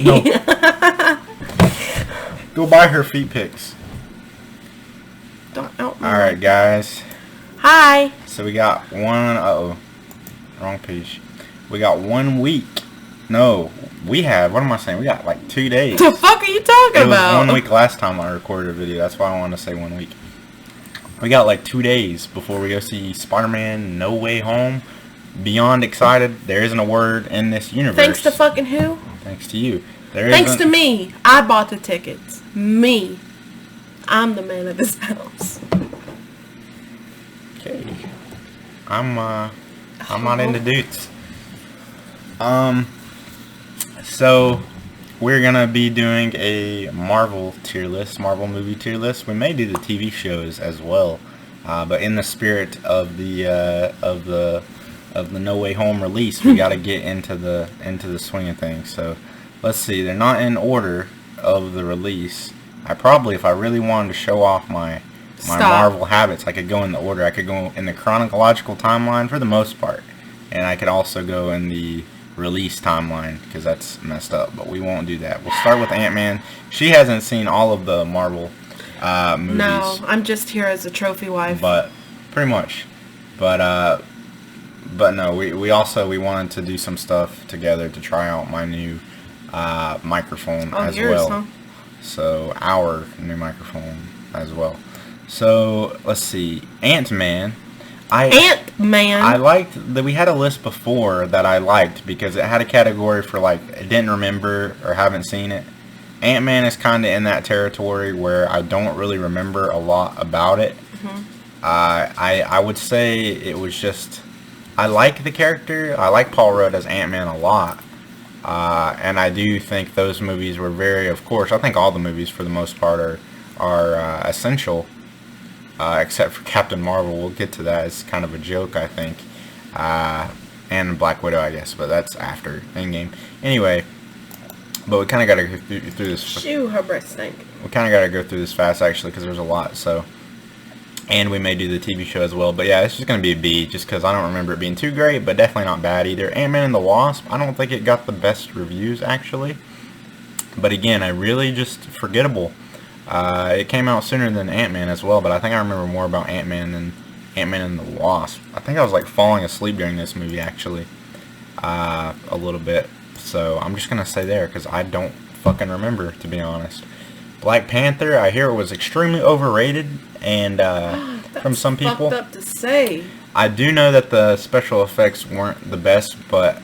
No. Go buy her feet pics. Don't out. Alright, guys. Hi. So we got wrong page. We got 1 week. No, we have, what am I saying? We got like 2 days. The fuck are you talking about? It was 1 week last time I recorded a video. That's why I wanted to say 1 week. We got like 2 days before we go see Spider-Man No Way Home. Beyond excited. There isn't a word in this universe. Thanks to fucking who? Thanks to you. Thanks to me. I bought the tickets. Me. I'm the man of this house. Okay. I'm not into dudes. So we're gonna be doing a Marvel tier list, Marvel movie tier list. We may do the TV shows as well, but in the spirit of the No Way Home release, we gotta get into the swing of things. So let's see. They're not in order of the release. If I really wanted to show off my Marvel habits, I could go in the order. I could go in the chronological timeline for the most part, and I could also go in the release timeline because that's messed up, but we won't do that. We'll start with Ant-Man. She hasn't seen all of the Marvel movies. No, I'm just here as a trophy wife. But pretty much. But no, we wanted to do some stuff together to try out my new microphone as well. Huh? So our new microphone as well. So let's see, Ant-Man. I liked that we had a list before that I liked because it had a category for like I didn't remember or haven't seen it. Ant-Man is kind of in that territory where I don't really remember a lot about it. Mm-hmm. I would say it was just I like the character. I like Paul Rudd as Ant-Man a lot. And I do think those movies were very, of course, I think all the movies for the most part are essential, except for Captain Marvel. We'll get to that. It's kind of a joke, I think. And Black Widow, I guess, but that's after Endgame. Anyway, but we kind of got to go through this. Shoo, her breath stank. We kind of got to go through this fast, actually, because there's a lot, so. And we may do the TV show as well. But yeah, it's just going to be a B, just because I don't remember it being too great, but definitely not bad either. Ant-Man and the Wasp, I don't think it got the best reviews, actually. But again, I really just forgettable. It came out sooner than Ant-Man as well, but I think I remember more about Ant-Man than Ant-Man and the Wasp. I think I was like falling asleep during this movie, actually. A little bit. So I'm just going to stay there, because I don't fucking remember, to be honest. Black Panther, I hear it was extremely overrated, and from some people. Fucked up to say. I do know that the special effects weren't the best, but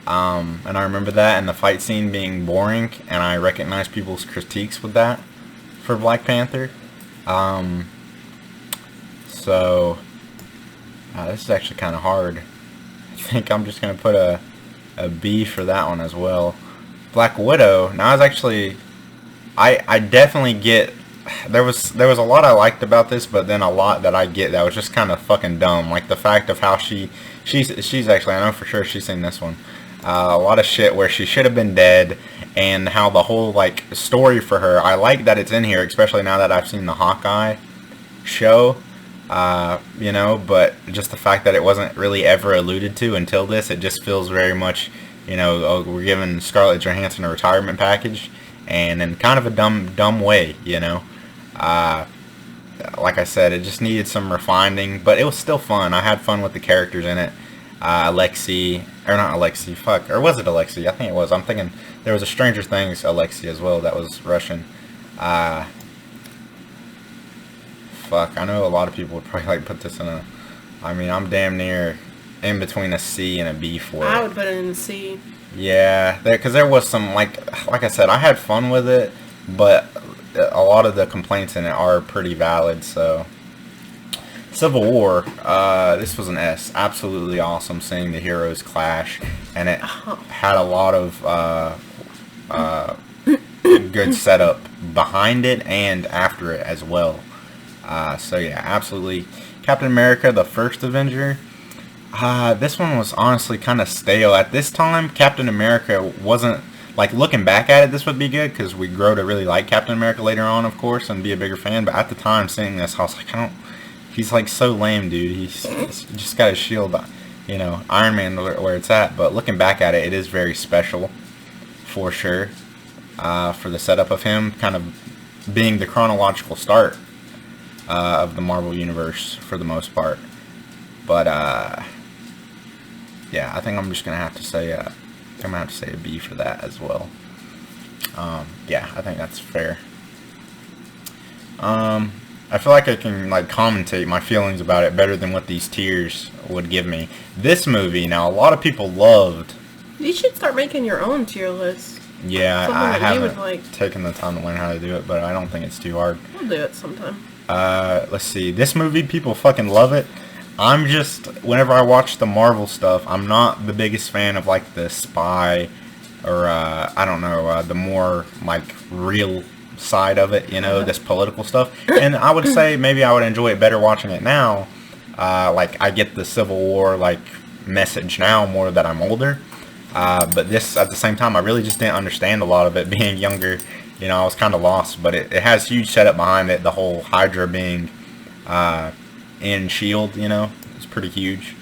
and I remember that, and the fight scene being boring, and I recognize people's critiques with that for Black Panther. So this is actually kind of hard. I think I'm just gonna put a B for that one as well. Black Widow. Now, I was actually. I definitely get there was a lot I liked about this, but then a lot that I get that was just kind of fucking dumb, like the fact of how she's actually, I know for sure she's seen this one, a lot of shit where she should have been dead, and how the whole like story for her, I like that it's in here, especially now that I've seen the Hawkeye show, you know, but just the fact that it wasn't really ever alluded to until this, it just feels very much, you know, oh, we're giving Scarlett Johansson a retirement package. And in kind of a dumb way, you know. Like I said, it just needed some refining, but it was still fun. I had fun with the characters in it. Alexi, or not Alexi, fuck, or was it Alexi? I think it was. I'm thinking there was a Stranger Things Alexi as well that was Russian. Fuck, I know a lot of people would probably like put this in a. I mean, I'm damn near in between a C and a B for it. I would put it in a C. Yeah, because there was some, like I said, I had fun with it, but a lot of the complaints in it are pretty valid, so. Civil War, this was an S. Absolutely awesome seeing the heroes clash, and it had a lot of good setup behind it and after it as well. So yeah, absolutely. Captain America, the first Avenger. This one was honestly kind of stale. At this time, Captain America wasn't, like, looking back at it, this would be good, because we grow to really like Captain America later on, of course, and be a bigger fan, but at the time, seeing this, I was like, he's, like, so lame, dude. He's just got his shield, you know, Iron Man where it's at, but looking back at it, it is very special. for sure, for the setup of him kind of being the chronological start of the Marvel Universe for the most part. But yeah, I think I'm just gonna have to say a B for that as well. Yeah, I think that's fair. I feel like I can like commentate my feelings about it better than what these tiers would give me. This movie, now a lot of people loved. You should start making your own tier list. Yeah, I haven't taken the time to learn how to do it, but I don't think it's too hard. We'll do it sometime. Let's see. This movie, people fucking love it. I'm just, whenever I watch the Marvel stuff, I'm not the biggest fan of like the spy or I don't know, the more like real side of it, you know, this political stuff. And I would say maybe I would enjoy it better watching it now. Like I get the Civil War like message now more that I'm older. But this, at the same time, I really just didn't understand a lot of it being younger. You know, I was kind of lost, but it has huge setup behind it. The whole Hydra being in S.H.I.E.L.D., you know, it's pretty huge.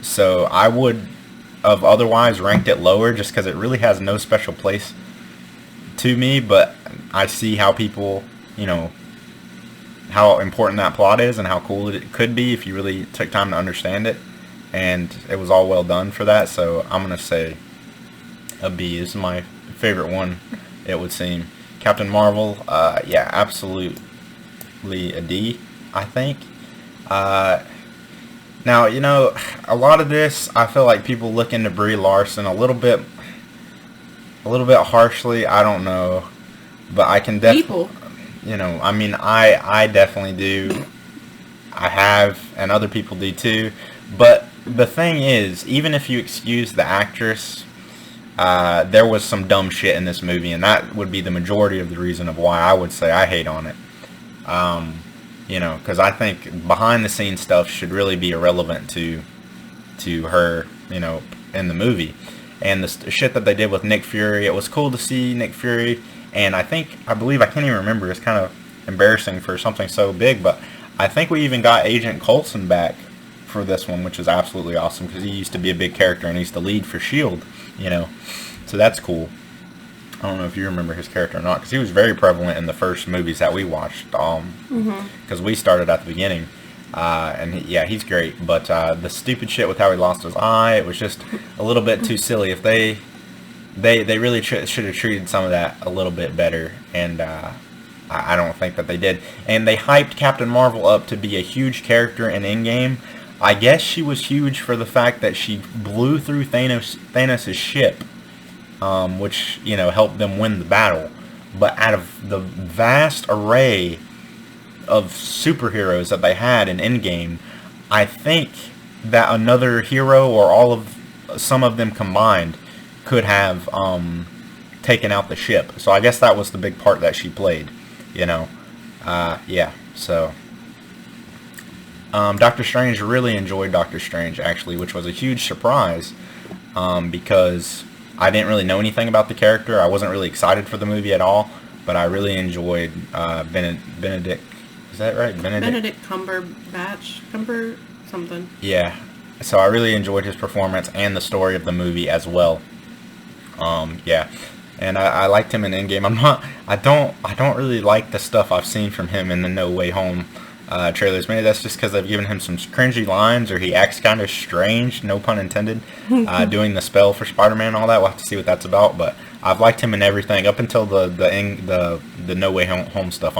So I would have otherwise ranked it lower just because it really has no special place to me, but I see how people, you know, how important that plot is and how cool it could be if you really took time to understand it. And it was all well done for that, so I'm going to say a B. This is my favorite one, it would seem. Captain Marvel, yeah, absolutely a D, I think. Now, you know, a lot of this, I feel like people look into Brie Larson a little bit harshly. I don't know, but I can definitely, you know, I mean, I definitely do. I have, and other people do too. But the thing is, even if you excuse the actress, there was some dumb shit in this movie, and that would be the majority of the reason of why I would say I hate on it. You know, because I think behind the scenes stuff should really be irrelevant to her, you know, in the movie. And the shit that they did with Nick Fury, it was cool to see Nick Fury, and I believe, I can't even remember, it's kind of embarrassing for something so big, but I think we even got Agent Coulson back for this one, which is absolutely awesome, because he used to be a big character, and he's the lead for S.H.I.E.L.D., you know, so that's cool. I don't know if you remember his character or not, because he was very prevalent in the first movies that we watched, because we started at the beginning, and he's great, but the stupid shit with how he lost his eye, it was just a little bit too silly. If they really should have treated some of that a little bit better, and I don't think that they did. And they hyped Captain Marvel up to be a huge character in Endgame. I guess she was huge for the fact that she blew through Thanos' ship, which, you know, helped them win the battle. But out of the vast array of superheroes that they had in Endgame, I think that another hero or some of them combined could have taken out the ship. So I guess that was the big part that she played, you know. Yeah, so Doctor Strange, really enjoyed Doctor Strange, actually, which was a huge surprise, because I didn't really know anything about the character. I wasn't really excited for the movie at all, but I really enjoyed Benedict. Is that right? Benedict Cumber something. Yeah. So I really enjoyed his performance and the story of the movie as well. Yeah. And I liked him in Endgame. I don't really like the stuff I've seen from him in the No Way Home trailers. Maybe that's just because they've given him some cringy lines, or he acts kind of strange, no pun intended, doing the spell for Spider-Man and all that. We'll have to see what that's about. But I've liked him in everything up until the No Way Home stuff.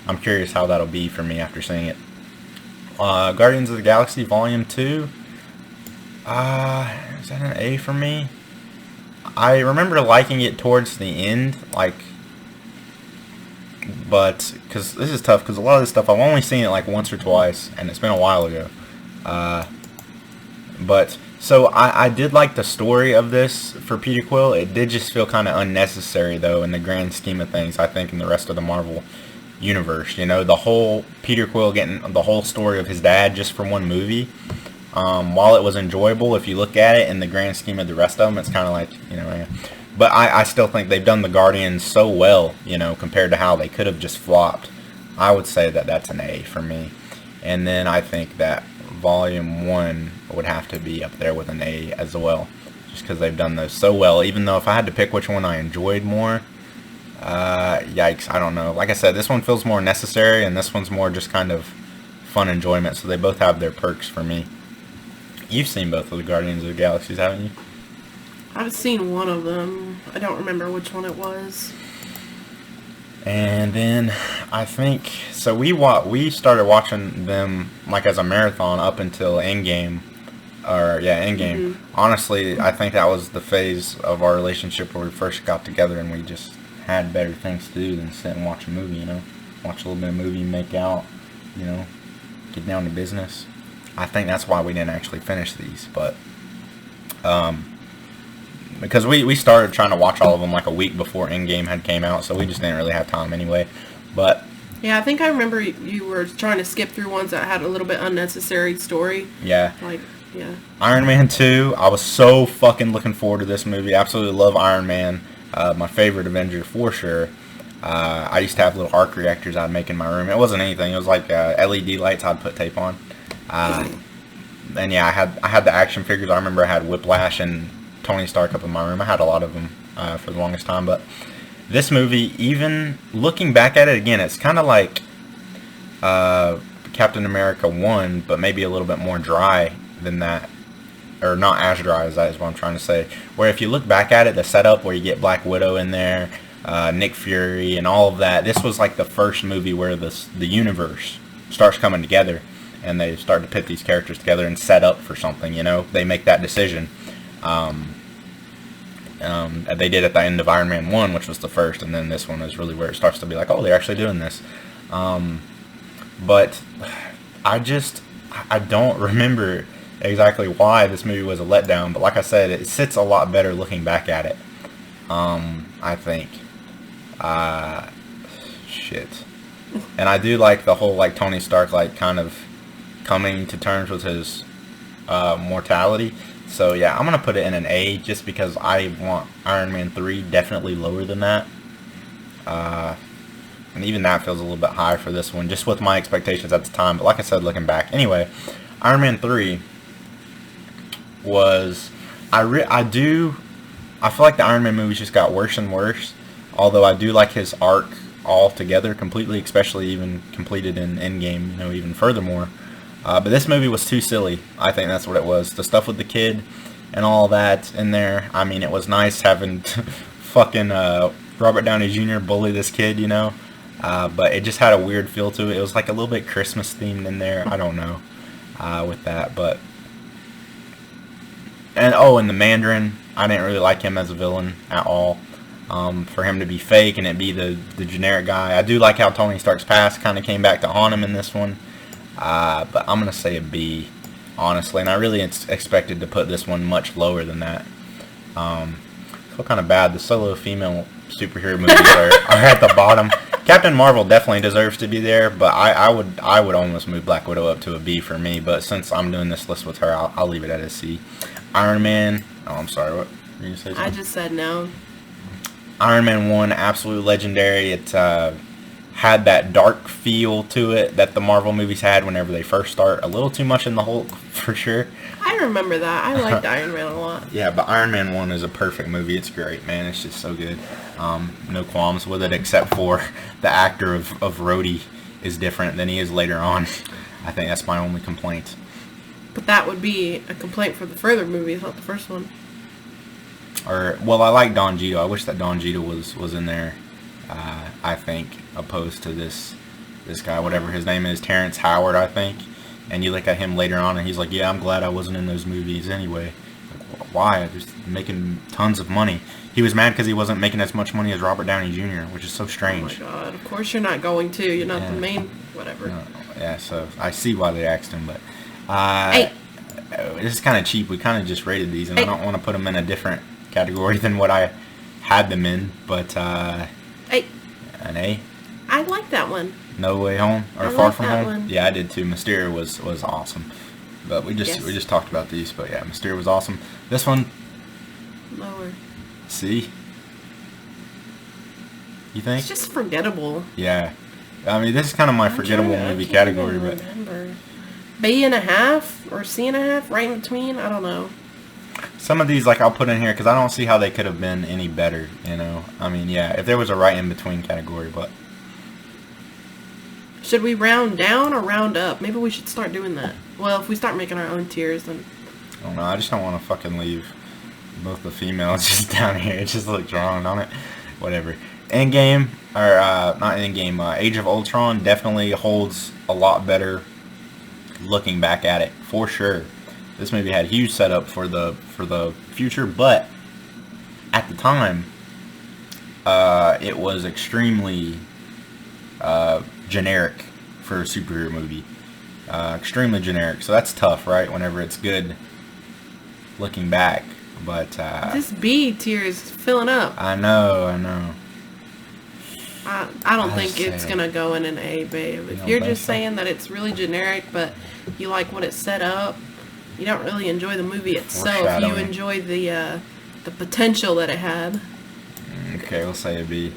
I'm curious how that'll be for me after seeing it. Guardians of the Galaxy Volume 2. Is that an A for me? I remember liking it towards the end, but, because this is tough, because a lot of this stuff, I've only seen it like once or twice, and it's been a while ago. But, so I did like the story of this for Peter Quill. It did just feel kind of unnecessary, though, in the grand scheme of things, I think, in the rest of the Marvel universe. You know, the whole Peter Quill getting the whole story of his dad just from one movie. While it was enjoyable, if you look at it in the grand scheme of the rest of them, it's kind of like, you know, but I still think they've done the Guardians so well, you know, compared to how they could have just flopped. I would say that that's an A for me. And then I think that Volume 1 would have to be up there with an A as well. just because they've done those so well. Even though if I had to pick which one I enjoyed more, yikes, I don't know. Like I said, this one feels more necessary, and this one's more just kind of fun enjoyment. So they both have their perks for me. You've seen both of the Guardians of the Galaxies, haven't you? I've seen one of them. I don't remember which one it was. And then I think so. We started watching them like as a marathon up until Endgame, Endgame. Mm-hmm. Honestly, I think that was the phase of our relationship where we first got together, and we just had better things to do than sit and watch a movie. You know, watch a little bit of movie, make out. You know, get down to business. I think that's why we didn't actually finish these, but because we started trying to watch all of them like a week before Endgame had came out, so we just didn't really have time anyway. But yeah, I think I remember you were trying to skip through ones that had a little bit unnecessary story. Yeah. Like, yeah. Iron Man 2, I was so fucking looking forward to this movie. Absolutely love Iron Man. My favorite Avenger for sure. I used to have little arc reactors I'd make in my room. It wasn't anything. It was like LED lights I'd put tape on. And yeah, I had the action figures. I remember I had Whiplash and Tony Stark up in my room. I had a lot of them for the longest time. But this movie, even looking back at it again, it's kind of like Captain America 1, but maybe a little bit more dry than that. Or not as dry as that is what I'm trying to say. Where if you look back at it, the setup where you get Black Widow in there, Nick Fury, and all of that, this was like the first movie where the universe starts coming together. And they start to pit these characters together and set up for something, you know? They make that decision. They did at the end of Iron Man 1, which was the first, and then this one is really where it starts to be like, oh, they're actually doing this. But I don't remember exactly why this movie was a letdown, but like I said, it sits a lot better looking back at it. I think. Shit. And I do like the whole, like, Tony Stark, like, kind of coming to terms with his mortality. So yeah, I'm gonna put it in an A just because I want Iron Man 3 definitely lower than that. And even that feels a little bit high for this one, just with my expectations at the time. But like I said, looking back, anyway, Iron Man 3 was I feel like the Iron Man movies just got worse and worse. Although I do like his arc altogether completely, especially even completed in Endgame, you know, even furthermore. But this movie was too silly. I think that's what it was. The stuff with the kid and all that in there. I mean, it was nice having fucking Robert Downey Jr. bully this kid, you know. But it just had a weird feel to it. It was like a little bit Christmas themed in there. I don't know with that. But and the Mandarin. I didn't really like him as a villain at all. For him to be fake and it be the generic guy. I do like how Tony Stark's past kind of came back to haunt him in this one. But I'm going to say a B, honestly. And I really expected to put this one much lower than that. I feel kind of bad. The solo female superhero movies are at the bottom. Captain Marvel definitely deserves to be there, but I would almost move Black Widow up to a B for me. But since I'm doing this list with her, I'll leave it at a C. Iron Man. Oh, I'm sorry. What were you saying? I just said no. Iron Man 1, absolute legendary. It had that dark feel to it that the Marvel movies had whenever they first start. A little too much in the Hulk, for sure. I remember that. I liked Iron Man a lot. Yeah, but Iron Man 1 is a perfect movie. It's great, man. It's just so good. No qualms with it, except for the actor of Rhodey is different than he is later on. I think that's my only complaint. But that would be a complaint for the further movies, not the first one. Well, I like Don Cheadle. I wish that Don Cheadle was in there. I think, opposed to this guy, whatever his name is, Terrence Howard, I think. And you look at him later on, and he's like, "Yeah, I'm glad I wasn't in those movies anyway." Like, why? Just making tons of money. He was mad because he wasn't making as much money as Robert Downey Jr., which is so strange. Oh my God! Of course you're not going to. You're not the main. Whatever. No, yeah, so I see why they asked him, but this is kind of cheap. We kind of just rated these, and I don't want to put them in a different category than what I had them in, but an A. I like that one. No Way Home or Far From Home. One. Yeah, I did too. Mysterio was awesome, but we just talked about these. But yeah, Mysterio was awesome. This one lower. C. You think? It's just forgettable. Yeah, I mean this is kind of my forgettable movie category, but B&1/2 or C&1/2, right in between. I don't know. some of these, like, I'll put in here because I don't see how they could have been any better, you know. I mean, yeah, if there was a right in between category, but. Should we round down or round up? Maybe we should start doing that. Well, if we start making our own tiers, then. I don't know. I just don't want to fucking leave both the females just down here. It just looks wrong on it. Whatever. Endgame, or not Endgame, Age of Ultron definitely holds a lot better looking back at it, for sure. This movie had huge setup for the future, but at the time, it was extremely generic for a superhero movie. Extremely generic, so that's tough, right? Whenever it's good looking back, but this B tier is filling up. I know. I don't think it's gonna go in an A, babe. If you're just saying that it's really generic, but you like what it set up, you don't really enjoy the movie itself. You enjoy the potential that it had. Okay, we'll say a B.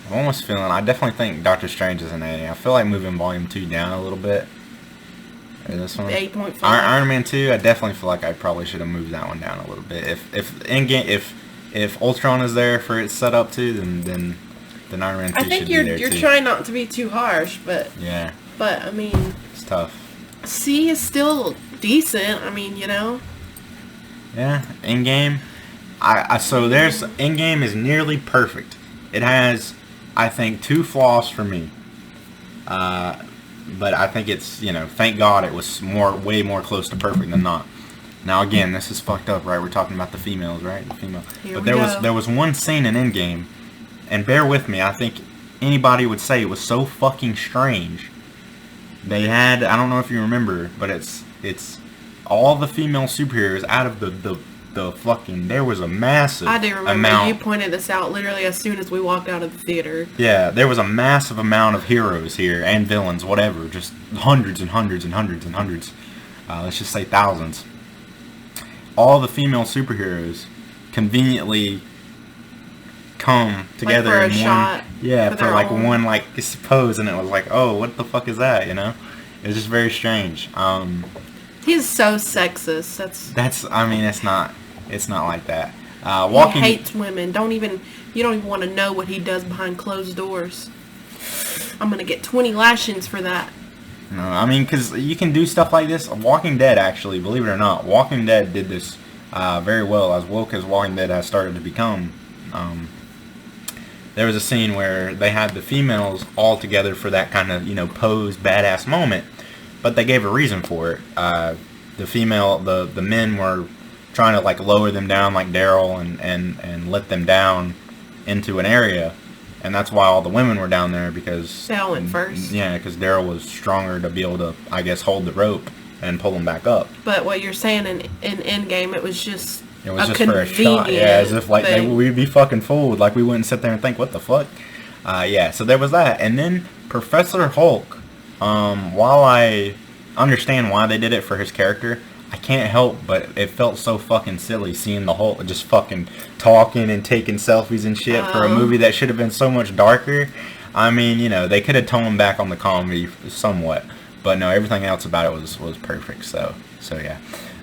I'm almost feeling. I definitely think Doctor Strange is an A. I feel like moving Volume 2 down a little bit. This one, 8.5. Iron Man 2. I definitely feel like I probably should have moved that one down a little bit. If Ultron is there for its setup too, then Iron Man 2 I think should be there too. you're trying not to be too harsh, but yeah. But I mean, it's tough. C is still decent. I mean, you know. Yeah, Endgame. Endgame is nearly perfect. It has, I think, 2 flaws for me. But I think it's, you know, thank God it was way more close to perfect than not. Now again, this is fucked up, right? We're talking about the females, right? The female. But there was one scene in Endgame, and bear with me, I think anybody would say it was so fucking strange. They had, I don't know if you remember, but it's all the female superheroes out of the fucking, there was a massive I do remember amount. You pointed this out literally as soon as we walked out of the theater. Yeah, there was a massive amount of heroes here and villains, whatever, just hundreds and hundreds and hundreds and hundreds. Let's just say thousands. All the female superheroes conveniently come together like for in a one. Shot Yeah, for like own. One like pose, and it was like, oh, what the fuck is that? You know, it was just very strange. He's so sexist. That's. I mean, it's not like that. He hates women. You don't even want to know what he does behind closed doors. I'm gonna get 20 lashings for that. No, I mean, because you can do stuff like this. Walking Dead, actually, believe it or not, Walking Dead did this very well. As woke as Walking Dead has started to become, there was a scene where they had the females all together for that kind of, you know, pose badass moment, but they gave a reason for it. The men were trying to like lower them down like Daryl and let them down into an area, and that's why all the women were down there, because they all went first. Yeah, because Daryl was stronger to be able to, I guess, hold the rope and pull them back up. But what you're saying in Endgame, it was just for a shot. Yeah, as if like we'd be fucking fooled. Like we wouldn't sit there and think, what the fuck? Yeah, so there was that. And then Professor Hulk, while I understand why they did it for his character, I can't help but it felt so fucking silly seeing the Hulk just fucking talking and taking selfies and shit for a movie that should have been so much darker. I mean, you know, they could have toned back on the comedy somewhat, but no, everything else about it was perfect. So yeah.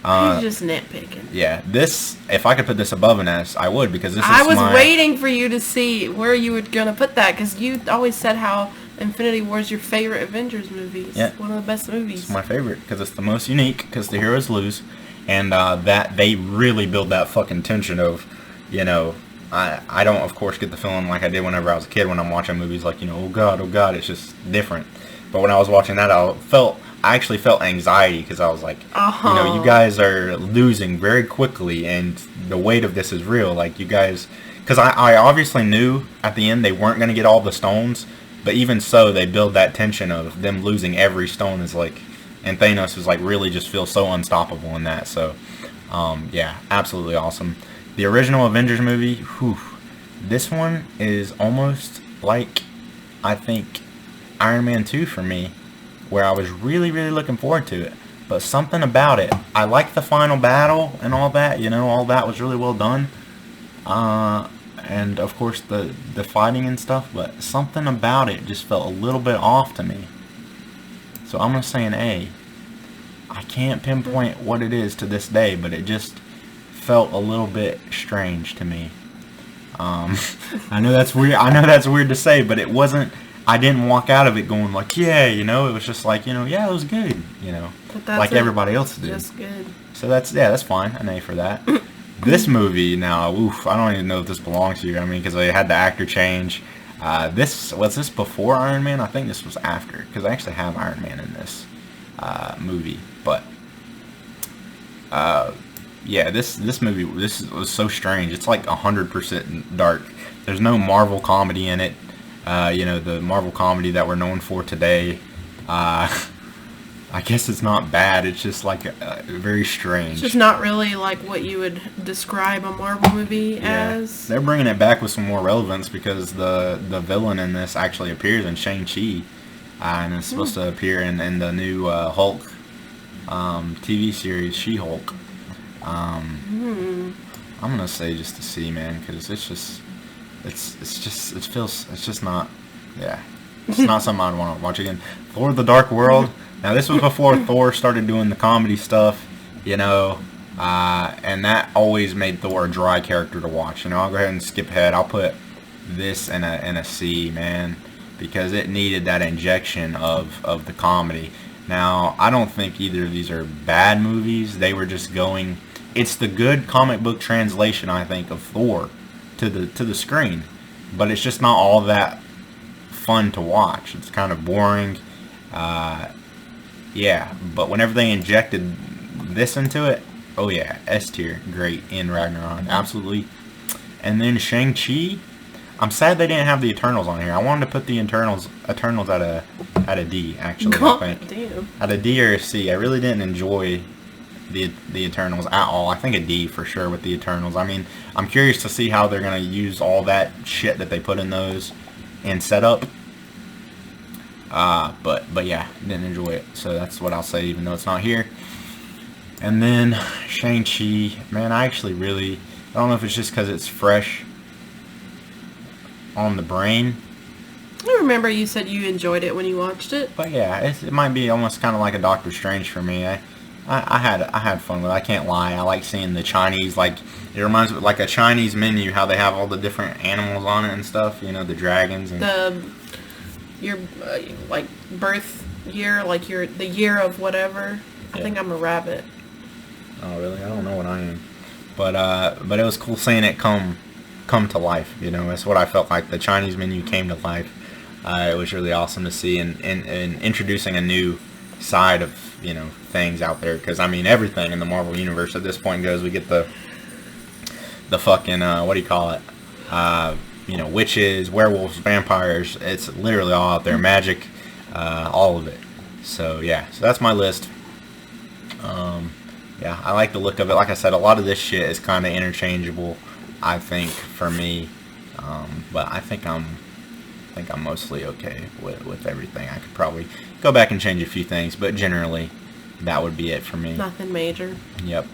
He's just nitpicking. Yeah, this, if I could put this above an S, I would, because this is I was waiting for you to see where you were going to put that, because you always said how Infinity War is your favorite Avengers movie. Yeah. One of the best movies. It's my favorite, because it's the most unique, because the heroes lose, and that they really build that fucking tension of, you know, I don't, of course, get the feeling like I did whenever I was a kid when I'm watching movies like, you know, oh God, it's just different. But when I was watching that, I actually felt anxiety, because I was like, you know, you guys are losing very quickly, and the weight of this is real. Like, you guys, because I obviously knew at the end they weren't going to get all the stones, but even so, they build that tension of them losing every stone is like, and Thanos is like really just feels so unstoppable in that. So, yeah, absolutely awesome. The original Avengers movie, whew, this one is almost like, I think, Iron Man 2 for me, where I was really, really looking forward to it. But something about it, I like the final battle and all that, you know, all that was really well done. And of course the fighting and stuff, but something about it just felt a little bit off to me. So I'm going to say an A. I can't pinpoint what it is to this day, but it just felt a little bit strange to me. I know that's weird. I know that's weird to say, but it wasn't. I didn't walk out of it going like, yeah, you know. It was just like, you know, yeah, it was good, you know, like everybody else did. Just good. So that's fine. An A for that. This movie now, oof, I don't even know if this belongs here. I mean, because they had the actor change. Was this before Iron Man? I think this was after, because I actually have Iron Man in this movie. But yeah, this movie was so strange. It's like 100% dark. There's no Marvel comedy in it. You know, the Marvel comedy that we're known for today. I guess it's not bad. It's just like very strange. It's just not really like what you would describe a Marvel movie as. They're bringing it back with some more relevance because the villain in this actually appears in Shang Chi, and it's supposed to appear in the new Hulk TV series, She-Hulk. I'm gonna say just to see, man, because it's just not, yeah, it's not something I'd want to watch again. Thor: The Dark World. Now this was before Thor started doing the comedy stuff, you know, and that always made Thor a dry character to watch. You know, I'll go ahead and skip ahead. I'll put this in a C, man, because it needed that injection of the comedy. Now, I don't think either of these are bad movies. They were just going. It's the good comic book translation, I think, of Thor to the screen, but it's just not all that fun to watch. It's kind of boring. Yeah, but whenever they injected this into it, oh yeah, S tier, great in Ragnarok, absolutely. And then Shang Chi, I'm sad they didn't have the Eternals on here. I wanted to put the Eternals at a D actually. God, I think damn. At a D or a C. I really didn't enjoy the Eternals at all. I think a D for sure with the Eternals. I mean, I'm curious to see how they're gonna use all that shit that they put in those and setup. But yeah, didn't enjoy it. So that's what I'll say, even though it's not here. And then Shang-Chi, man, I actually really, I don't know if it's just because it's fresh on the brain. I remember you said you enjoyed it when you watched it. But yeah, it might be almost kind of like a Doctor Strange for me. I had fun with it. I can't lie. I like seeing the Chinese, like, it reminds me of like a Chinese menu, how they have all the different animals on it and stuff. You know, the dragons and your like birth year, like the year of whatever. I think I'm a rabbit. Oh really? I don't know what I am. But it was cool seeing it come to life. You know, that's what I felt like. The Chinese menu came to life. It was really awesome to see, and introducing a new side of, you know, things out there. Because I mean, everything in the Marvel universe at this point goes. We get the fucking what do you call it? You know, witches, werewolves, vampires. It's literally all out there. Magic, all of it. So yeah, so that's my list. Yeah, I like the look of it. Like I said, a lot of this shit is kind of interchangeable, I think, for me. But I think I'm mostly okay with everything. I could probably go back and change a few things, but generally, that would be it for me. Nothing major. Yep.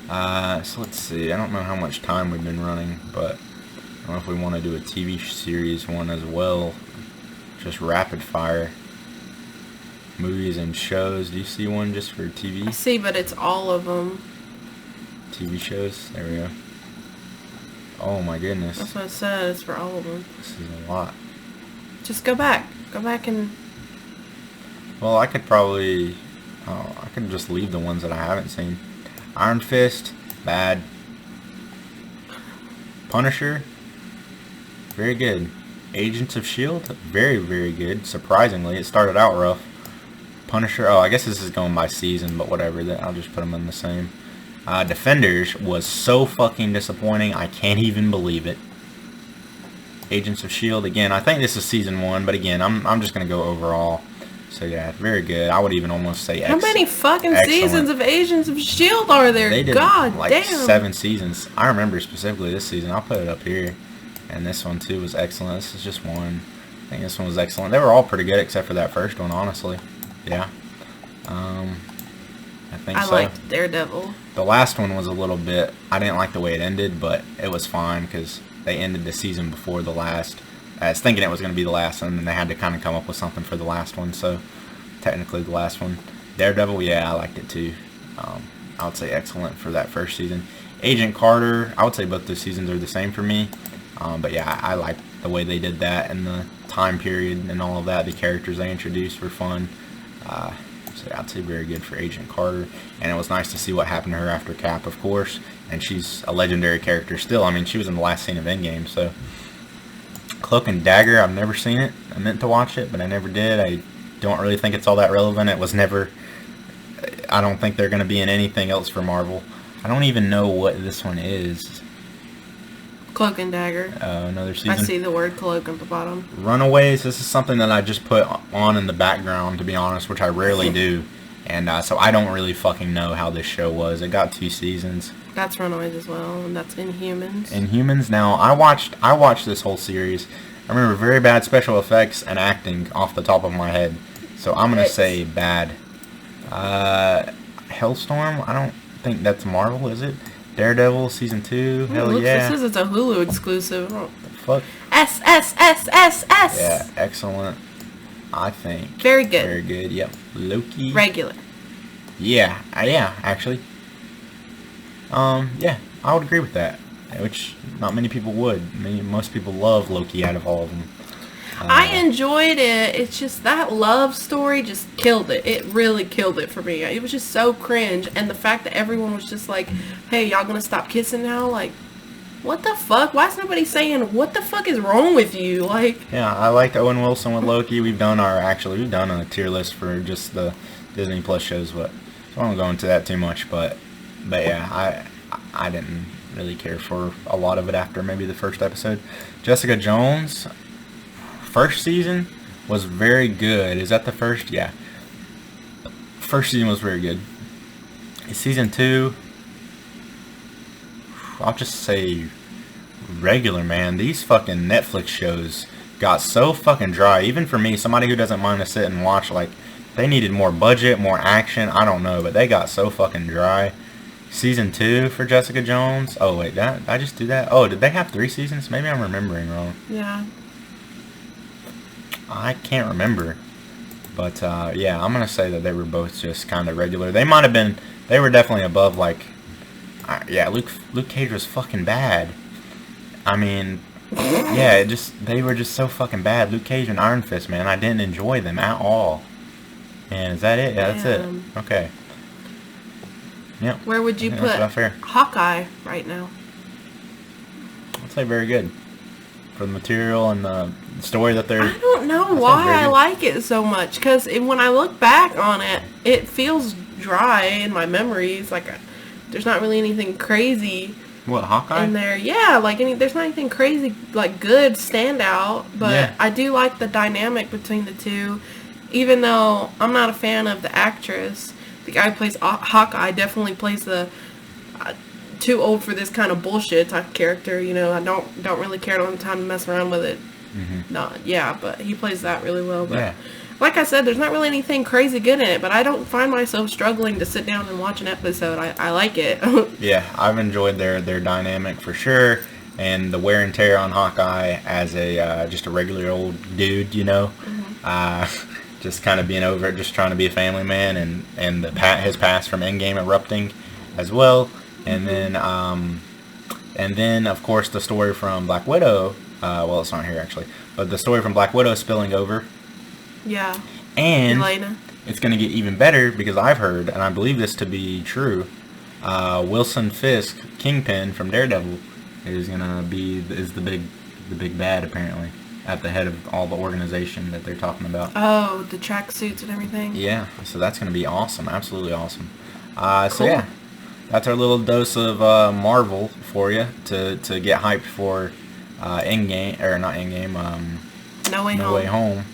So let's see. I don't know how much time we've been running, but I don't know if we want to do a TV series one as well. Just rapid fire. Movies and shows. Do you see one just for TV? I see, but it's all of them. TV shows? There we go. Oh my goodness. That's what it says. It's for all of them. This is a lot. Just go back. Go back and... Well, I could probably... Oh, I could just leave the ones that I haven't seen. Iron Fist. Bad. Punisher. Very good. Agents of S.H.I.E.L.D. Very, very good. Surprisingly, it started out rough. Punisher. Oh, I guess this is going by season, but whatever. I'll just put them in the same. Defenders was so fucking disappointing. I can't even believe it. Agents of S.H.I.E.L.D. Again, I think this is season 1, but again, I'm just going to go overall. So yeah, very good. I would even almost say How many fucking seasons of Agents of S.H.I.E.L.D. are there? They did God like damn. 7 seasons. I remember specifically this season. I'll put it up here. And this one too was excellent. This is just one. I think this one was excellent. They were all pretty good except for that first one, honestly. Yeah. I think so. I liked Daredevil. The last one was a little bit... I didn't like the way it ended, but it was fine because they ended the season before the last. I was thinking it was going to be the last one, and then they had to kind of come up with something for the last one, so technically the last one. Daredevil, yeah, I liked it too. I would say excellent for that first season. Agent Carter, I would say both the seasons are the same for me. But yeah, I like the way they did that and the time period and all of that. The characters they introduced were fun. So yeah, I'd say very good for Agent Carter. And it was nice to see what happened to her after Cap, of course. And she's a legendary character still. I mean, she was in the last scene of Endgame, so. Cloak and Dagger, I've never seen it. I meant to watch it, but I never did. I don't really think it's all that relevant. It was never... I don't think they're going to be in anything else for Marvel. I don't even know what this one is. Cloak and Dagger. Another season. I see the word cloak at the bottom. Runaways, this is something that I just put on in the background, to be honest, which I rarely do. And so I don't really fucking know how this show was. It got 2 seasons. That's Runaways as well, and that's Inhumans. Inhumans. Now, I watched this whole series. I remember very bad special effects and acting off the top of my head. So I'm going to say bad. Hellstorm, I don't think that's Marvel, is it? Daredevil season 2, hell yeah. This is it's a Hulu exclusive. What the fuck? S. Yeah, excellent. I think. Very good. Very good. Yep. Loki. Regular. Yeah. Yeah. Actually. Yeah, I would agree with that. Which not many people would. I mean, most people love Loki out of all of them. I enjoyed it. It's just that love story just killed it. It really killed it for me. It was just so cringe. And the fact that everyone was just like, hey, y'all gonna stop kissing now? Like, what the fuck? Why is nobody saying, what the fuck is wrong with you? Like, yeah, I liked Owen Wilson with Loki. We've done a tier list for just the Disney Plus shows, but I won't go into that too much. But yeah, I didn't really care for a lot of it after maybe the first episode. Jessica Jones, first season was very good. Is that the first? Yeah. First season was very good. Season 2, I'll just say regular, man. These fucking Netflix shows got so fucking dry. Even for me, somebody who doesn't mind to sit and watch, like, they needed more budget, more action. I don't know, but they got so fucking dry. Season 2 for Jessica Jones. Oh, wait, did I just do that? Oh, did they have 3 seasons? Maybe I'm remembering wrong. yeah. I can't remember. But, yeah, I'm going to say that they were both just kind of regular. They might have been, they were definitely above, like, yeah, Luke Cage was fucking bad. I mean, yeah, they were just so fucking bad. Luke Cage and Iron Fist, man, I didn't enjoy them at all. And is that it? Yeah, that's it. Okay. Yep. Where would you put Hawkeye right now? I'd say very good. For the material and the story that they're... I don't know why I like it so much. Because when I look back on it, it feels dry in my memories. Like, there's not really anything crazy... What, Hawkeye? In there, yeah, like there's not anything crazy, like good standout, but yeah. I do like the dynamic between the two, even though I'm not a fan of the actress. The guy who plays Hawkeye definitely plays the too old for this kind of bullshit type character. You know, I don't really care. I don't have time to mess around with it. Mm-hmm. No, yeah, but he plays that really well. But yeah. Like I said, there's not really anything crazy good in it, but I don't find myself struggling to sit down and watch an episode. I like it. Yeah, I've enjoyed their dynamic for sure, and the wear and tear on Hawkeye as a just a regular old dude, you know, just kind of being over it, just trying to be a family man, and his past from Endgame erupting as well, and then of course the story from Black Widow. Well, it's not here actually, but the story from Black Widow spilling over. Yeah. And Elena. It's going to get even better because I've heard, and I believe this to be true, Wilson Fisk, Kingpin from Daredevil, is the big bad apparently at the head of all the organization that they're talking about. Oh, the tracksuits and everything. Yeah, so that's going to be awesome, absolutely awesome. Cool. So yeah, that's our little dose of Marvel for you to get hyped for Endgame, or not Endgame, No Way Home.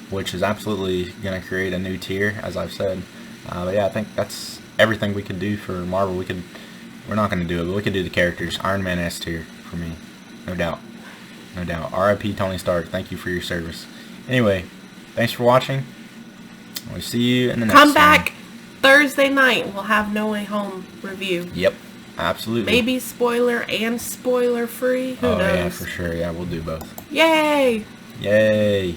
Which is absolutely going to create a new tier, as I've said. But yeah, I think that's everything we could do for Marvel. We're not going to do it, but we could do the characters. Iron Man S tier for me, no doubt, no doubt. R.I.P. Tony Stark. Thank you for your service. Anyway, thanks for watching. We'll see you in the next one. Come back Thursday night. We'll have No Way Home review. Yep, absolutely. Maybe spoiler and spoiler free. Who knows? Yeah, for sure. Yeah, we'll do both. Yay! Yay!